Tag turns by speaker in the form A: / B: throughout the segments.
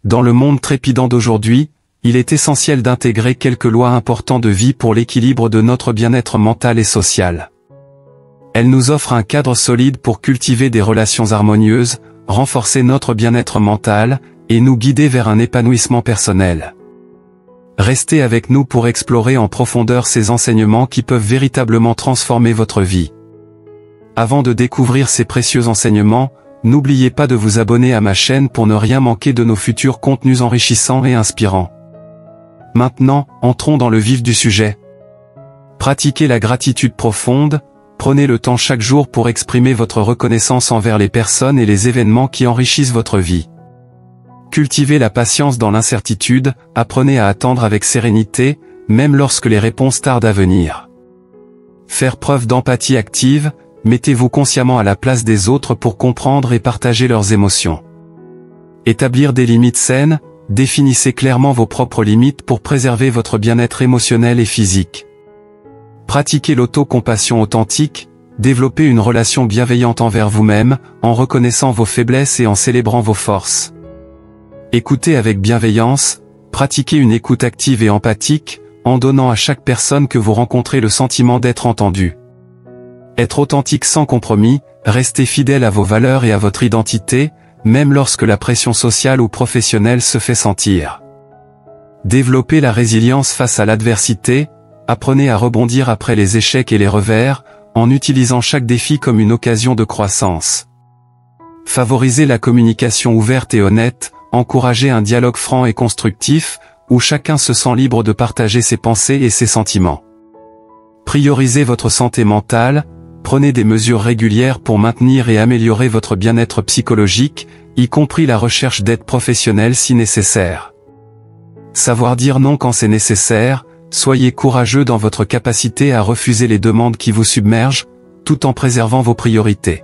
A: Dans le monde trépidant d'aujourd'hui, il est essentiel d'intégrer quelques lois importantes de vie pour l'équilibre de notre bien-être mental et social. Elles nous offrent un cadre solide pour cultiver des relations harmonieuses, renforcer notre bien-être mental, et nous guider vers un épanouissement personnel. Restez avec nous pour explorer en profondeur ces enseignements qui peuvent véritablement transformer votre vie. Avant de découvrir ces précieux enseignements, n'oubliez pas de vous abonner à ma chaîne pour ne rien manquer de nos futurs contenus enrichissants et inspirants. Maintenant, entrons dans le vif du sujet. Pratiquez la gratitude profonde, prenez le temps chaque jour pour exprimer votre reconnaissance envers les personnes et les événements qui enrichissent votre vie. Cultivez la patience dans l'incertitude, apprenez à attendre avec sérénité, même lorsque les réponses tardent à venir. Faire preuve d'empathie active, mettez-vous consciemment à la place des autres pour comprendre et partager leurs émotions. Établir des limites saines, définissez clairement vos propres limites pour préserver votre bien-être émotionnel et physique. Pratiquez l'auto-compassion authentique, développez une relation bienveillante envers vous-même, en reconnaissant vos faiblesses et en célébrant vos forces. Écoutez avec bienveillance, pratiquez une écoute active et empathique, en donnant à chaque personne que vous rencontrez le sentiment d'être entendu. Être authentique sans compromis, restez fidèle à vos valeurs et à votre identité, même lorsque la pression sociale ou professionnelle se fait sentir. Développez la résilience face à l'adversité, apprenez à rebondir après les échecs et les revers, en utilisant chaque défi comme une occasion de croissance. Favorisez la communication ouverte et honnête, encouragez un dialogue franc et constructif, où chacun se sent libre de partager ses pensées et ses sentiments. Priorisez votre santé mentale, prenez des mesures régulières pour maintenir et améliorer votre bien-être psychologique, y compris la recherche d'aide professionnelle si nécessaire. Savoir dire non quand c'est nécessaire, soyez courageux dans votre capacité à refuser les demandes qui vous submergent, tout en préservant vos priorités.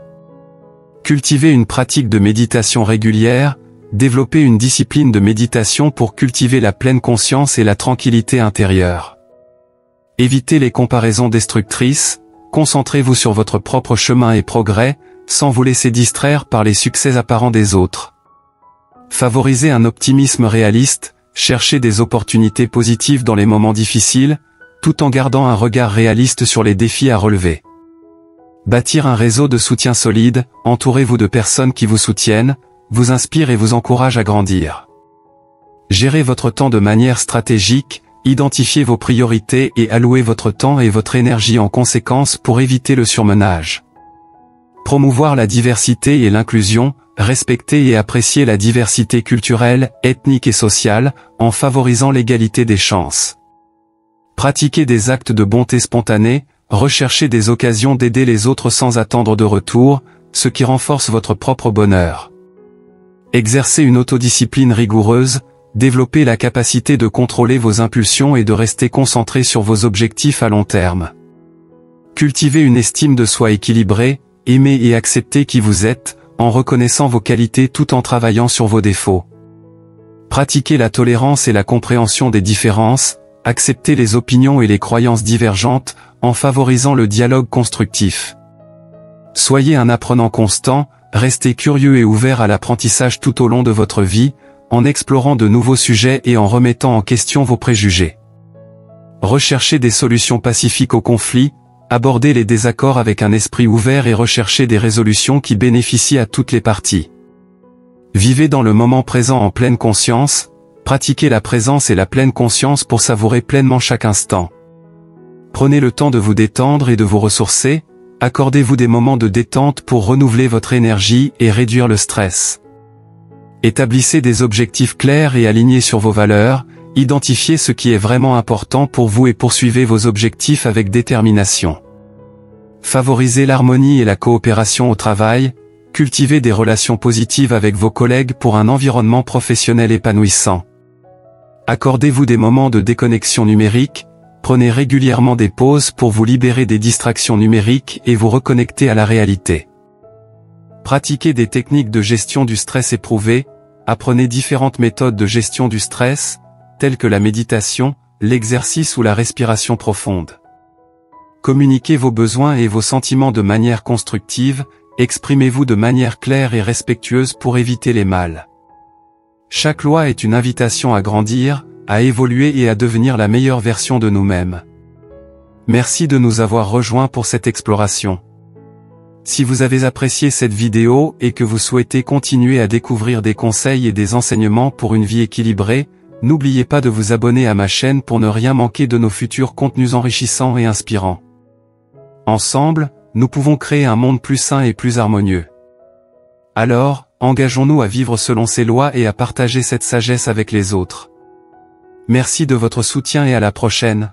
A: Cultivez une pratique de méditation régulière, développez une discipline de méditation pour cultiver la pleine conscience et la tranquillité intérieure. Évitez les comparaisons destructrices, concentrez-vous sur votre propre chemin et progrès, sans vous laisser distraire par les succès apparents des autres. Favorisez un optimisme réaliste, cherchez des opportunités positives dans les moments difficiles, tout en gardant un regard réaliste sur les défis à relever. Bâtir un réseau de soutien solide, entourez-vous de personnes qui vous soutiennent, vous inspirent et vous encouragent à grandir. Gérez votre temps de manière stratégique, identifiez vos priorités et allouez votre temps et votre énergie en conséquence pour éviter le surmenage. Promouvoir la diversité et l'inclusion, respecter et apprécier la diversité culturelle, ethnique et sociale, en favorisant l'égalité des chances. Pratiquer des actes de bonté spontanée, rechercher des occasions d'aider les autres sans attendre de retour, ce qui renforce votre propre bonheur. Exercer une autodiscipline rigoureuse, développer la capacité de contrôler vos impulsions et de rester concentré sur vos objectifs à long terme. Cultiver une estime de soi équilibrée, aimer et accepter qui vous êtes, en reconnaissant vos qualités tout en travaillant sur vos défauts. Pratiquer la tolérance et la compréhension des différences, accepter les opinions et les croyances divergentes, en favorisant le dialogue constructif. Soyez un apprenant constant, restez curieux et ouvert à l'apprentissage tout au long de votre vie, en explorant de nouveaux sujets et en remettant en question vos préjugés. Recherchez des solutions pacifiques aux conflits, abordez les désaccords avec un esprit ouvert et recherchez des résolutions qui bénéficient à toutes les parties. Vivez dans le moment présent en pleine conscience, pratiquez la présence et la pleine conscience pour savourer pleinement chaque instant. Prenez le temps de vous détendre et de vous ressourcer, accordez-vous des moments de détente pour renouveler votre énergie et réduire le stress. Établissez des objectifs clairs et alignés sur vos valeurs, identifiez ce qui est vraiment important pour vous et poursuivez vos objectifs avec détermination. Favorisez l'harmonie et la coopération au travail, cultivez des relations positives avec vos collègues pour un environnement professionnel épanouissant. Accordez-vous des moments de déconnexion numérique, prenez régulièrement des pauses pour vous libérer des distractions numériques et vous reconnecter à la réalité. Pratiquez des techniques de gestion du stress éprouvées, apprenez différentes méthodes de gestion du stress, telles que la méditation, l'exercice ou la respiration profonde. Communiquez vos besoins et vos sentiments de manière constructive, exprimez-vous de manière claire et respectueuse pour éviter les mal. Chaque loi est une invitation à grandir, à évoluer et à devenir la meilleure version de nous-mêmes. Merci de nous avoir rejoints pour cette exploration. Si vous avez apprécié cette vidéo et que vous souhaitez continuer à découvrir des conseils et des enseignements pour une vie équilibrée, n'oubliez pas de vous abonner à ma chaîne pour ne rien manquer de nos futurs contenus enrichissants et inspirants. Ensemble, nous pouvons créer un monde plus sain et plus harmonieux. Alors, engageons-nous à vivre selon ces lois et à partager cette sagesse avec les autres. Merci de votre soutien et à la prochaine.